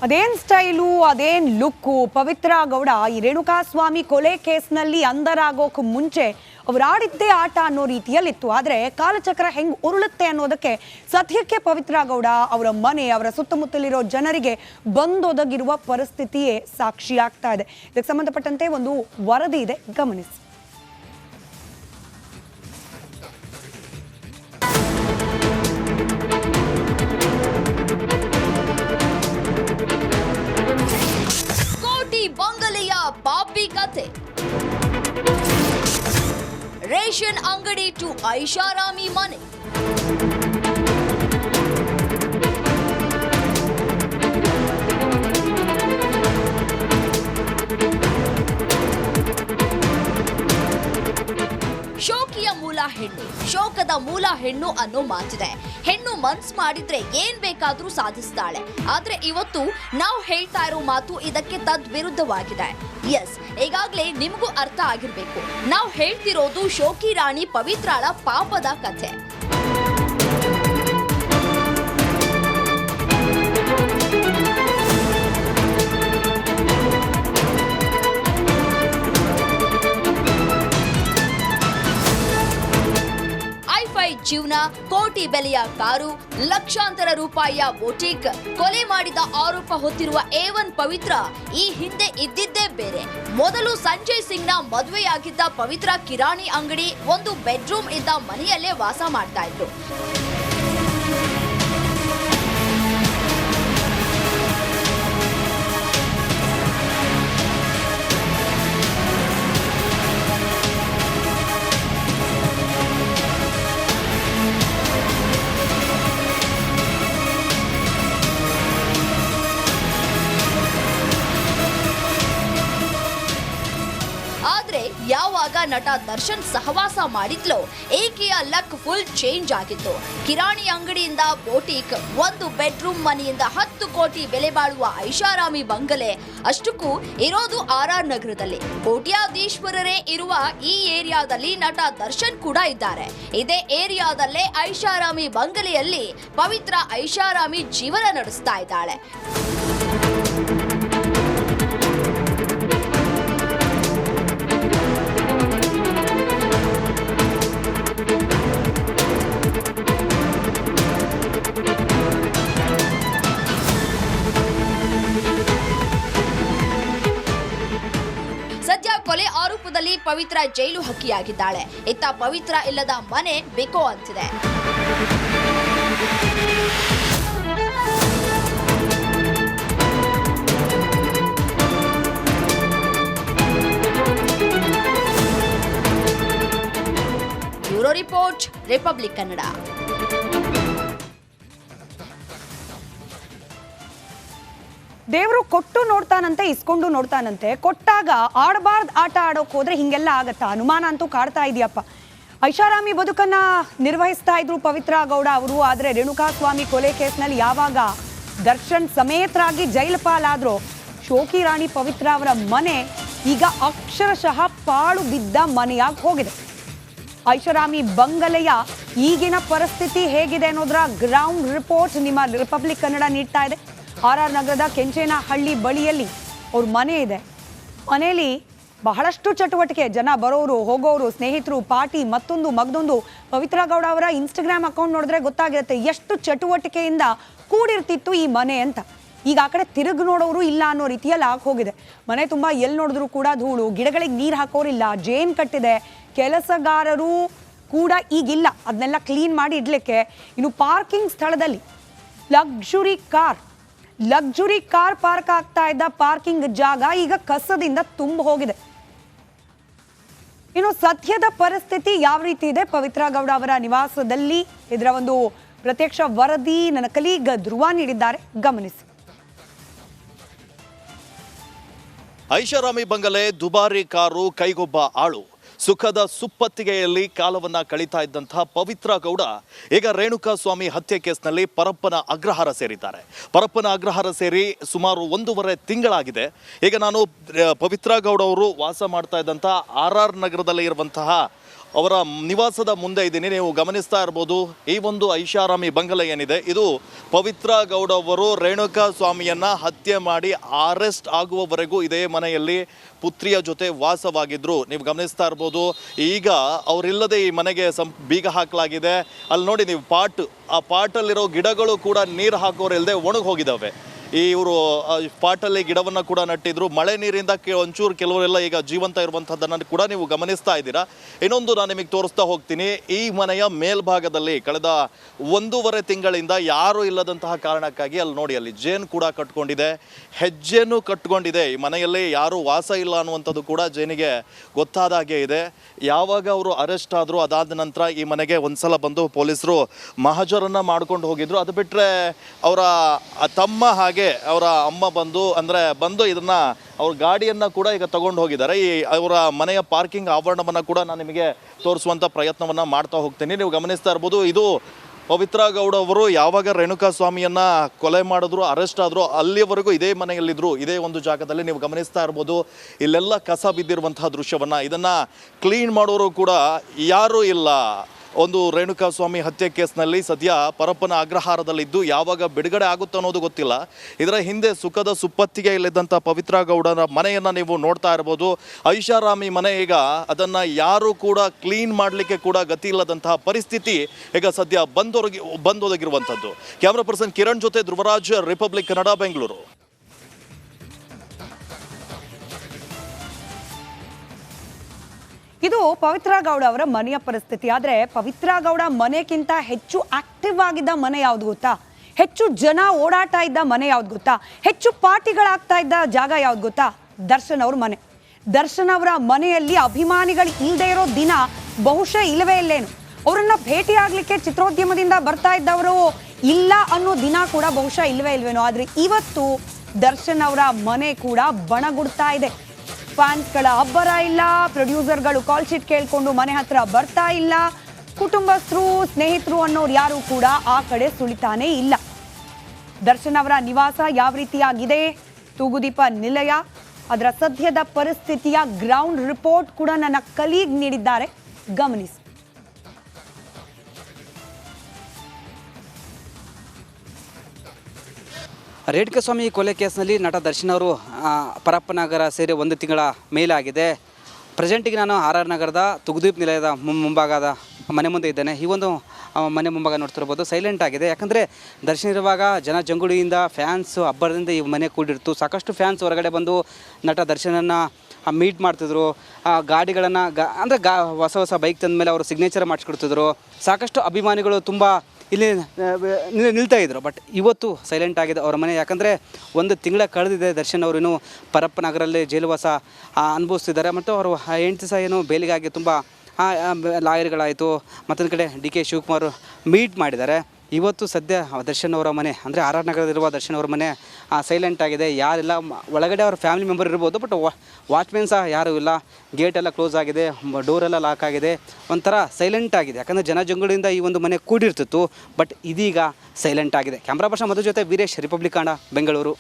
ಅದೇನ್ ಸ್ಟೈಲು ಅದೇನ್ ಲುಕ್ಕು. ಪವಿತ್ರ ಗೌಡ ಈ ರೇಣುಕಾಸ್ವಾಮಿ ಕೊಲೆ ಕೇಸ್ನಲ್ಲಿ ಅಂಧರಾಗೋಕ್ ಮುಂಚೆ ಅವ್ರು ಆಡಿದ್ದೇ ಆಟ ಅನ್ನೋ ರೀತಿಯಲ್ಲಿತ್ತು. ಆದರೆ ಕಾಲಚಕ್ರ ಹೆಂಗ್ ಉರುಳುತ್ತೆ ಅನ್ನೋದಕ್ಕೆ ಸದ್ಯಕ್ಕೆ ಪವಿತ್ರ ಗೌಡ ಅವರ ಮನೆ, ಅವರ ಸುತ್ತಮುತ್ತಲಿರೋ ಜನರಿಗೆ ಬಂದೊದಗಿರುವ ಪರಿಸ್ಥಿತಿಯೇ ಸಾಕ್ಷಿಯಾಗ್ತಾ ಇದೆ. ಇದಕ್ಕೆ ಸಂಬಂಧಪಟ್ಟಂತೆ ಒಂದು ವರದಿ ಇದೆ, ಗಮನಿಸಿ. ಬಂಗಲೆಯ ಪಾಪಿ ಕಥೆ. ರೇಷನ್ ಅಂಗಡಿ ಟು ಐಷಾರಾಮಿ ಮನೆ. ಶೋಕಿಯ ಮೂಲ ಹೆಣ್ಣು, ಶೋಕದ ಮೂಲ ಹೆಣ್ಣು ಅನ್ನೋ ಮಾತಿದೆ. ಹೆಣ್ಣು ಮನ್ಸ್ ಮಾಡಿದ್ರೆ ಏನ್ ಬೇಕಾದ್ರೂ ಸಾಧಿಸ್ತಾಳೆ. ಆದ್ರೆ ಇವತ್ತು ನಾವು ಹೇಳ್ತಾ ಇರೋ ಮಾತು ಇದಕ್ಕೆ ತದ್ವಿರುದ್ಧವಾಗಿದೆ. ಎಸ್, ಈಗಾಗ್ಲೇ ನಿಮಗೂ ಅರ್ಥ ಆಗಿರ್ಬೇಕು. ನಾವು ಹೇಳ್ತಿರೋದು ಶೋಕಿ ರಾಣಿ ಪವಿತ್ರಾಳ ಪಾಪದ ಕಥೆ. ಜೀವನ, ಕೋಟಿ ಬೆಲೆಯ ಕಾರು, ಲಕ್ಷಾಂತರ ರೂಪಾಯಿಯ ಬೊಟಿಕ್, ಕೊಲೆ ಮಾಡಿದ ಆರೋಪ ಹೊತ್ತಿರುವ A1 ಪವಿತ್ರ ಈ ಹಿಂದೆ ಇದ್ದಿದ್ದೇ ಬೇರೆ. ಮೊದಲು ಸಂಜಯ್ ಸಿಂಗ್ ನ ಮದುವೆಯಾಗಿದ್ದ ಪವಿತ್ರ ಕಿರಾಣಿ ಅಂಗಡಿ, ಒಂದು ಬೆಡ್ರೂಮ್ ಇದ್ದ ಮನೆಯಲ್ಲೇ ವಾಸ ಮಾಡ್ತಾ ಇದ್ರು. ಯಾವಾಗ ನಟ ದರ್ಶನ್ ಸಹವಾಸ ಮಾಡಿದ್ಲೋ ಏಕೆಯ ಲಕ್ ಫುಲ್ ಚೇಂಜ್ ಆಗಿತ್ತು. ಕಿರಾಣಿ ಅಂಗಡಿಯಿಂದ ಬೋಟಿಕ್, ಒಂದು ಬೆಡ್ರೂಮ್ ಮನೆಯಿಂದ 10 ಕೋಟಿ ಬೆಲೆ ಬಾಳುವ ಐಷಾರಾಮಿ ಬಂಗಲೆ, ಅಷ್ಟಕ್ಕೂ ಇರೋದು RR ನಗರದಲ್ಲಿ. ಕೋಟ್ಯಾಧೀಶ್ವರರೇ ಇರುವ ಈ ಏರಿಯಾದಲ್ಲಿ ನಟ ದರ್ಶನ್ ಕೂಡ ಇದ್ದಾರೆ. ಇದೇ ಏರಿಯಾದಲ್ಲೇ ಐಷಾರಾಮಿ ಬಂಗಲೆಯಲ್ಲಿ ಪವಿತ್ರ ಐಷಾರಾಮಿ ಜೀವನ ನಡೆಸ್ತಾ ಇದ್ದಾಳೆ. ಕೊಲೆ ಆರೋಪದಲ್ಲಿ ಪವಿತ್ರ ಜೈಲು ಹಕ್ಕಿಯಾಗಿದ್ದಾಳೆ. ಇತ್ತ ಪವಿತ್ರ ಇಲ್ಲದ ಮನೆ ಬೇಕೋ ಅಂತಿದೆ. Bureau report, republic Kannada. ದೇವರು ಕೊಟ್ಟು ನೋಡ್ತಾನಂತೆ, ಇಸ್ಕೊಂಡು ನೋಡ್ತಾನಂತೆ. ಕೊಟ್ಟಾಗ ಆಡಬಾರ್ದು ಆಟ ಆಡೋಕೆ ಹೋದ್ರೆ ಹಿಂಗೆಲ್ಲ ಆಗತ್ತಾ? ಅನುಮಾನ ಅಂತೂ ಕಾಡ್ತಾ ಇದೆಯಪ್ಪ. ಐಷಾರಾಮಿ ಬದುಕನ್ನ ನಿರ್ವಹಿಸ್ತಾ ಇದ್ರು ಪವಿತ್ರ ಗೌಡ ಅವರು. ಆದರೆ ರೇಣುಕಾಸ್ವಾಮಿ ಕೊಲೆ ಕೇಸ್ನಲ್ಲಿ ಯಾವಾಗ ದರ್ಶನ್ ಸಮೇತರಾಗಿ ಜೈಲು ಪಾಲಾದ್ರು, ಶೋಕಿ ರಾಣಿ ಪವಿತ್ರ ಅವರ ಮನೆ ಈಗ ಅಕ್ಷರಶಃ ಪಾಳು ಬಿದ್ದ ಮನೆಯಾಗಿ ಹೋಗಿದೆ. ಐಷಾರಾಮಿ ಬಂಗಲೆಯ ಈಗಿನ ಪರಿಸ್ಥಿತಿ ಹೇಗಿದೆ ಅನ್ನೋದರ ಗ್ರೌಂಡ್ ರಿಪೋರ್ಟ್ ನಿಮ್ಮ ರಿಪಬ್ಲಿಕ್ ಕನ್ನಡ ನೀಡ್ತಾ ಇದೆ. RR ನಗರದ ಕೆಂಚೇನಹಳ್ಳಿ ಬಳಿಯಲ್ಲಿ ಅವ್ರ ಮನೆ ಇದೆ. ಮನೆಯಲ್ಲಿ ಬಹಳಷ್ಟು ಚಟುವಟಿಕೆ, ಜನ ಬರೋರು ಹೋಗೋರು, ಸ್ನೇಹಿತರು, ಪಾರ್ಟಿ, ಮತ್ತೊಂದು ಮಗದೊಂದು. ಪವಿತ್ರ ಗೌಡ ಅವರ ಇನ್ಸ್ಟಾಗ್ರಾಮ್ ಅಕೌಂಟ್ ನೋಡಿದ್ರೆ ಗೊತ್ತಾಗಿರುತ್ತೆ ಎಷ್ಟು ಚಟುವಟಿಕೆಯಿಂದ ಕೂಡಿರ್ತಿತ್ತು ಈ ಮನೆ ಅಂತ. ಈಗ ಆ ಕಡೆ ತಿರುಗಿ ನೋಡೋರು ಇಲ್ಲ ಅನ್ನೋ ರೀತಿಯಲ್ಲಿ ಆಗಿ ಹೋಗಿದೆ. ಮನೆ ತುಂಬ ಎಲ್ಲಿ ನೋಡಿದ್ರು ಕೂಡ ಧೂಳು, ಗಿಡಗಳಿಗೆ ನೀರು ಹಾಕೋರಿಲ್ಲ, ಜೇನ್ ಕಟ್ಟಿದೆ, ಕೆಲಸಗಾರರು ಕೂಡ ಈಗಿಲ್ಲ ಅದನ್ನೆಲ್ಲ ಕ್ಲೀನ್ ಮಾಡಿ ಇಡ್ಲಿಕ್ಕೆ. ಇನ್ನು ಪಾರ್ಕಿಂಗ್ ಸ್ಥಳದಲ್ಲಿ ಲಕ್ಸುರಿ ಕಾರ್ ಪಾರ್ಕ್ ಆಗ್ತಾ ಇದ್ದ ಪಾರ್ಕಿಂಗ್ ಜಾಗ ಈಗ ಕಸದಿಂದ ತುಂಬ ಹೋಗಿದೆ. ಇನ್ನು ಸದ್ಯದ ಪರಿಸ್ಥಿತಿ ಯಾವ ರೀತಿ ಇದೆ ಪವಿತ್ರ ಗೌಡ ಅವರ ನಿವಾಸದಲ್ಲಿ, ಇದರ ಒಂದು ಪ್ರತ್ಯಕ್ಷ ವರದಿ ನನ್ನ ಕಲೀಗ್ ಧ್ರುವ ನೀಡಿದ್ದಾರೆ, ಗಮನಿಸಿ. ಐಷಾರಾಮಿ ಬಂಗಲೆ, ದುಬಾರಿ ಕಾರು, ಕೈಗೊಬ್ಬ ಆಳು, ಸುಖದ ಸುಪ್ಪತ್ತಿಗೆಯಲ್ಲಿ ಕಾಲವನ್ನ ಕಳೀತಾ ಇದ್ದಂತಹ ಪವಿತ್ರ ಗೌಡ ಈಗ ರೇಣುಕಾಸ್ವಾಮಿ ಹತ್ಯೆ ಕೇಸ್ನಲ್ಲಿ ಪರಪ್ಪನ ಅಗ್ರಹಾರ ಸೇರಿದ್ದಾರೆ. ಪರಪ್ಪನ ಅಗ್ರಹಾರ ಸೇರಿ ಸುಮಾರು 1.5 ತಿಂಗಳಾಗಿದೆ. ಈಗ ನಾನು ಪವಿತ್ರ ಗೌಡ ಅವರು ವಾಸ ಮಾಡ್ತಾ ಇದ್ದಂತಹ RR ನಗರದಲ್ಲಿ ಇರುವಂತಹ ಅವರ ನಿವಾಸದ ಮುಂದೆ ಇದ್ದೀನಿ. ನೀವು ಗಮನಿಸ್ತಾ ಇರ್ಬೋದು, ಈ ಒಂದು ಐಷಾರಾಮಿ ಬಂಗಲೆ ಏನಿದೆ ಇದು ಪವಿತ್ರ ಗೌಡ ಅವರು ರೇಣುಕಾ ಸ್ವಾಮಿಯನ್ನ ಹತ್ಯೆ ಮಾಡಿ ಅರೆಸ್ಟ್ ಆಗುವವರೆಗೂ ಇದೇ ಮನೆಯಲ್ಲಿ ಪುತ್ರಿಯ ಜೊತೆ ವಾಸವಾಗಿದ್ರು. ನೀವು ಗಮನಿಸ್ತಾ ಇರ್ಬೋದು, ಈಗ ಅವರಿಲ್ಲದೆ ಈ ಮನೆಗೆ ಬೀಗ ಹಾಕಲಾಗಿದೆ. ಅಲ್ಲಿ ನೋಡಿ ನೀವು ಆ ಪಾಟಲ್ಲಿರೋ ಗಿಡಗಳು ಕೂಡ ನೀರು ಹಾಕೋರು ಇಲ್ಲದೆ ಒಣಗಿ ಹೋಗಿದ್ದಾವೆ. ಇವರು ಪಾಟಲ್ಲಿ ಗಿಡವನ್ನು ಕೂಡ ನಟ್ಟಿದ್ರು. ಮಳೆ ನೀರಿಂದ ಒಂಚೂರು ಕೆಲವರೆಲ್ಲ ಈಗ ಜೀವಂತ ಇರುವಂಥದ್ದನ್ನು ಕೂಡ ನೀವು ಗಮನಿಸ್ತಾ ಇದ್ದೀರಾ. ಇನ್ನೊಂದು ನಾನು ನಿಮಗೆ ತೋರಿಸ್ತಾ ಹೋಗ್ತೀನಿ. ಈ ಮನೆಯ ಮೇಲ್ಭಾಗದಲ್ಲಿ ಕಳೆದ 1.5 ತಿಂಗಳಿಂದ ಯಾರೂ ಇಲ್ಲದಂತಹ ಕಾರಣಕ್ಕಾಗಿ ಅಲ್ಲಿ ನೋಡಿ, ಅಲ್ಲಿ ಜೇನು ಕೂಡ ಕಟ್ಕೊಂಡಿದೆ, ಹೆಜ್ಜೆನೂ ಕಟ್ಕೊಂಡಿದೆ. ಈ ಮನೆಯಲ್ಲಿ ಯಾರೂ ವಾಸ ಇಲ್ಲ ಅನ್ನುವಂಥದ್ದು ಕೂಡ ಜೇನಿಗೆ ಗೊತ್ತಾದ ಹಾಗೆ ಇದೆ. ಯಾವಾಗ ಅವರು ಅರೆಸ್ಟ್ ಆದರು ಅದಾದ ನಂತರ ಈ ಮನೆಗೆ ಒಂದ್ಸಲ ಬಂದು ಪೊಲೀಸರು ಮಹಜರನ್ನು ಮಾಡ್ಕೊಂಡು ಹೋಗಿದ್ರು. ಅದು ಬಿಟ್ಟರೆ ಅವರ ತಮ್ಮ ಹಾಗೆ ಅವರ ಅಮ್ಮ ಬಂದು ಇದನ್ನ ಅವ್ರ ಗಾಡಿಯನ್ನ ಕೂಡ ಈಗ ತಗೊಂಡು ಹೋಗಿದ್ದಾರೆ. ಈ ಅವರ ಮನೆಯ ಪಾರ್ಕಿಂಗ್ ಆವರಣವನ್ನ ಕೂಡ ನಾನು ನಿಮಗೆ ತೋರಿಸುವಂತ ಪ್ರಯತ್ನವನ್ನ ಮಾಡ್ತಾ ಹೋಗ್ತೀನಿ. ನೀವು ಗಮನಿಸ್ತಾ ಇರ್ಬೋದು, ಇದು ಪವಿತ್ರ ಗೌಡ ಅವರು ಯಾವಾಗ ರೇಣುಕಾ ಸ್ವಾಮಿಯನ್ನ ಕೊಲೆ ಮಾಡಿದ್ರು, ಅರೆಸ್ಟ್ ಆದ್ರು, ಅಲ್ಲಿವರೆಗೂ ಇದೇ ಮನೆಯಲ್ಲಿದ್ರು. ಇದೇ ಒಂದು ಜಾಗದಲ್ಲಿ ನೀವು ಗಮನಿಸ್ತಾ ಇರ್ಬೋದು, ಇಲ್ಲೆಲ್ಲ ಕಸ ಬಿದ್ದಿರುವಂತಹ ದೃಶ್ಯವನ್ನ. ಇದನ್ನ ಕ್ಲೀನ್ ಮಾಡೋರು ಕೂಡ ಯಾರೂ ಇಲ್ಲ. ಒಂದು ರೇಣುಕಾ ಸ್ವಾಮಿ ಹತ್ಯೆ ಕೇಸ್ನಲ್ಲಿ ಸದ್ಯ ಪರಪ್ಪನ ಅಗ್ರಹಾರದಲ್ಲಿದ್ದು ಯಾವಾಗ ಬಿಡುಗಡೆ ಆಗುತ್ತೆ ಅನ್ನೋದು ಗೊತ್ತಿಲ್ಲ. ಇದರ ಹಿಂದೆ ಸುಖದ ಸುಪ್ಪತ್ತಿಗೆಯಲ್ಲಿದ್ದಂಥ ಪವಿತ್ರ ಗೌಡನ ಮನೆಯನ್ನು ನೀವು ನೋಡ್ತಾ ಇರ್ಬೋದು. ಐಷಾರಾಮಿ ಮನೆ, ಈಗ ಅದನ್ನು ಯಾರೂ ಕೂಡ ಕ್ಲೀನ್ ಮಾಡಲಿಕ್ಕೆ ಕೂಡ ಗತಿ ಇಲ್ಲದಂತಹ ಪರಿಸ್ಥಿತಿ ಈಗ ಸದ್ಯ ಬಂದೊದಗಿರುವಂಥದ್ದು. ಕ್ಯಾಮ್ರಾ ಪರ್ಸನ್ ಕಿರಣ್ ಜೊತೆ ಧ್ರುವರಾಜ್, ರಿಪಬ್ಲಿಕ್ ಕನ್ನಡ, ಬೆಂಗಳೂರು. ಇದು ಪವಿತ್ರ ಗೌಡ ಅವರ ಮನೆಯ ಪರಿಸ್ಥಿತಿ. ಆದರೆ ಪವಿತ್ರ ಗೌಡ ಮನೆಗಿಂತ ಹೆಚ್ಚು ಆಕ್ಟಿವ್ ಆಗಿದ್ದ ಮನೆ ಯಾವ್ದು ಗೊತ್ತಾ? ಹೆಚ್ಚು ಜನ ಓಡಾಟ ಇದ್ದ ಮನೆ ಯಾವ್ದು ಗೊತ್ತಾ? ಹೆಚ್ಚು ಪಾರ್ಟಿಗಳಾಗ್ತಾ ಇದ್ದ ಜಾಗ ಯಾವ್ದು ಗೊತ್ತಾ? ದರ್ಶನ್ ಅವ್ರ ಮನೆ. ದರ್ಶನ್ ಅವರ ಮನೆಯಲ್ಲಿ ಅಭಿಮಾನಿಗಳು ಇಲ್ಲದೆ ಇರೋ ದಿನ ಬಹುಶಃ ಇಲ್ಲವೇ ಇಲ್ಲೇನು. ಅವರನ್ನ ಭೇಟಿ ಆಗ್ಲಿಕ್ಕೆ ಚಿತ್ರೋದ್ಯಮದಿಂದ ಬರ್ತಾ ಇದ್ದವರು ಇಲ್ಲ ಅನ್ನೋ ದಿನ ಕೂಡ ಬಹುಶಃ ಇಲ್ವೇನೋ. ಆದ್ರೆ ಇವತ್ತು ದರ್ಶನ್ ಅವರ ಮನೆ ಕೂಡ ಬಣಗುಡ್ತಾ ಇದೆ. ಫ್ಯಾನ್ಸ್ಗಳ ಅಬ್ಬರ ಇಲ್ಲ, ಪ್ರೊಡ್ಯೂಸರ್ಗಳು ಕಾಲ್ ಶೀಟ್ ಕೇಳ್ಕೊಂಡು ಮನೆ ಹತ್ರ ಬರ್ತಾ ಇಲ್ಲ, ಕುಟುಂಬಸ್ಥರು ಸ್ನೇಹಿತರು ಅನ್ನೋರು ಯಾರು ಕೂಡ ಆ ಕಡೆ ಸುಳಿತಾನೇ ಇಲ್ಲ. ದರ್ಶನ್ ಅವರ ನಿವಾಸ ಯಾವ ರೀತಿಯಾಗಿದೆ, ತೂಗುದೀಪ ನಿಲಯ, ಅದರ ಸದ್ಯದ ಪರಿಸ್ಥಿತಿಯ ಗ್ರೌಂಡ್ ರಿಪೋರ್ಟ್ ಕೂಡ ನನ್ನ ಕಲೀಗ್ ನೀಡಿದ್ದಾರೆ, ಗಮನಿಸಿ. ರೇಣುಕಾ ಸ್ವಾಮಿ ಕೊಲೆ ಕೇಸ್ನಲ್ಲಿ ನಟ ದರ್ಶನ್ ಅವರು ಪರಪ್ಪನಗರ ಸೇರಿ 1 ತಿಂಗಳ ಮೇಲಾಗಿದೆ. ಪ್ರೆಸೆಂಟಿಗೆ ನಾನು RR ನಗರದ ತುಗುದೀಪ್ ನಿಲಯದ ಮುಂಭಾಗದ ಮನೆ ಮುಂದೆ ಇದ್ದೇನೆ. ಈ ಒಂದು ಮನೆ ಮುಂಭಾಗ ನೋಡ್ತಿರ್ಬೋದು, ಸೈಲೆಂಟ್ ಆಗಿದೆ. ಯಾಕಂದರೆ ದರ್ಶನ್ ಇರುವಾಗ ಜಂಗುಳಿಯಿಂದ ಫ್ಯಾನ್ಸು ಅಬ್ಬರದಿಂದ ಈ ಮನೆ ಕೂಡಿರ್ತು. ಸಾಕಷ್ಟು ಫ್ಯಾನ್ಸ್ ಹೊರಗಡೆ ಬಂದು ನಟ ದರ್ಶನನ್ನು ಮೀಟ್ ಮಾಡ್ತಿದ್ರು. ಗಾಡಿಗಳನ್ನು ಹೊಸ ಬೈಕ್ ತಂದ ಮೇಲೆ ಅವರು ಸಿಗ್ನೇಚರ್ ಮಾಡಿಸ್ಕೊಡ್ತಿದ್ರು. ಸಾಕಷ್ಟು ಅಭಿಮಾನಿಗಳು ತುಂಬ ಇಲ್ಲಿ ನಿಲ್ತಾ ಇದ್ರು. ಬಟ್ ಇವತ್ತು ಸೈಲೆಂಟ್ ಆಗಿದೆ ಅವರ ಮನೆ. ಯಾಕಂದರೆ 1 ತಿಂಗಳ ಕಳೆದಿದೆ. ದರ್ಶನ್ ಅವರು ಇನ್ನೂ ಪರಪ್ಪನಗರಲ್ಲಿ ಜೈಲುವಾಸ ಅನುಭವಿಸ್ತಿದ್ದಾರೆ. ಮತ್ತು ಅವರು ಹೆಂಡತಿ ಸಹ ಏನು ಬೇಲಿಗಾಗಿ ತುಂಬ ಲಾಯರ್ಗಳಾಯಿತು, ಮತ್ತೊಂದು ಕಡೆ DK ಶಿವಕುಮಾರ್ ಮೀಟ್ ಮಾಡಿದ್ದಾರೆ. ಇವತ್ತು ಸದ್ಯ ದರ್ಶನ್ ಅವರ ಮನೆ ಅಂದರೆ RR ನಗರದಲ್ಲಿರುವ ದರ್ಶನ್ ಅವರ ಮನೆ ಸೈಲೆಂಟ್ ಆಗಿದೆ. ಯಾರೆಲ್ಲ ಒಳಗಡೆ ಅವ್ರ ಫ್ಯಾಮಿಲಿ ಮೆಂಬರ್ ಇರ್ಬೋದು, ಬಟ್ ವಾಚ್ಮೆನ್ ಸಹ ಯಾರೂ ಇಲ್ಲ. ಗೇಟೆಲ್ಲ ಕ್ಲೋಸ್ ಆಗಿದೆ, ಡೋರೆಲ್ಲ ಲಾಕ್ ಆಗಿದೆ, ಒಂಥರ ಸೈಲೆಂಟ್ ಆಗಿದೆ. ಯಾಕಂದರೆ ಜನಜಂಗುಳಿಯಿಂದ ಈ ಒಂದು ಮನೆ ಕೂಡಿರ್ತಿತ್ತು, ಬಟ್ ಇದೀಗ ಸೈಲೆಂಟ್ ಆಗಿದೆ. ಕ್ಯಾಮ್ರಾ ಪರ್ಸನ್ ಮಧು ಜೊತೆ ವೀರೇಶ್, ರಿಪಬ್ಲಿಕ್ ಕನ್ನಡ, ಬೆಂಗಳೂರು.